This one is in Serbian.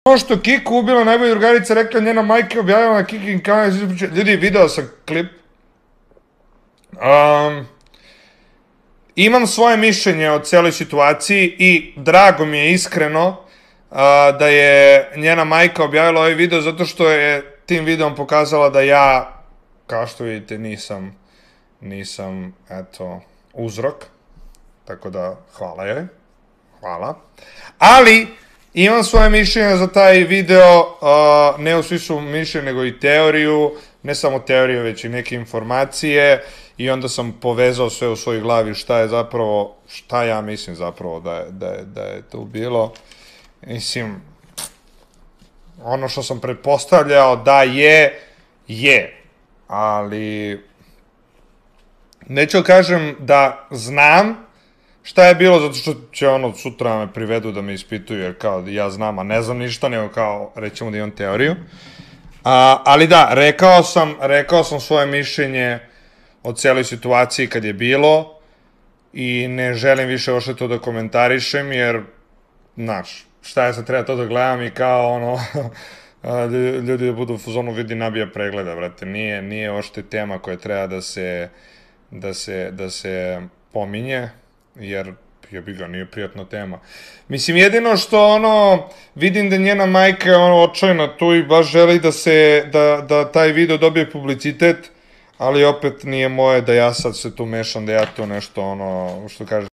Ono što Kiku ubila najbolja drugarica, rekla njena majka, objavila na Kikin kanal. Ljudi, video sam klip. Imam svoje mišljenje o celoj situaciji i drago mi je iskreno da je njena majka objavila ovaj video zato što je tim videom pokazala da ja, kao što vidite, nisam, eto, uzrok. Tako da, hvala joj. Hvala. Ali, imam svoje mišljenje za taj video, ne u smislu mišljenja, nego i teoriju, ne samo teoriju, već i neke informacije, i onda sam povezao sve u svojoj glavi šta ja mislim zapravo da je tu bilo. Mislim, ono što sam pretpostavljao da je, ali neću kažem da znam šta je bilo, zato što će ono sutra me privedu da me ispituju, jer kao ja znam, a ne znam ništa, nego kao rećemo da imam teoriju. Ali da, rekao sam svoje mišljenje o celoj situaciji kad je bilo i ne želim više ošte to da komentarišem, jer, znaš, šta je sad treba to da gledam i kao ono, ljudi da budu u fazonu vidi nabija pregleda, brate, nije ošte tema koja treba da se pominje, jer jebi ga, nije prijatna tema. Mislim, jedino što ono, vidim da njena majka je ono očajna tu i baš želi da taj video dobije publicitet, ali opet nije moje da ja sad se tu mešam, da ja to nešto ono, što kaže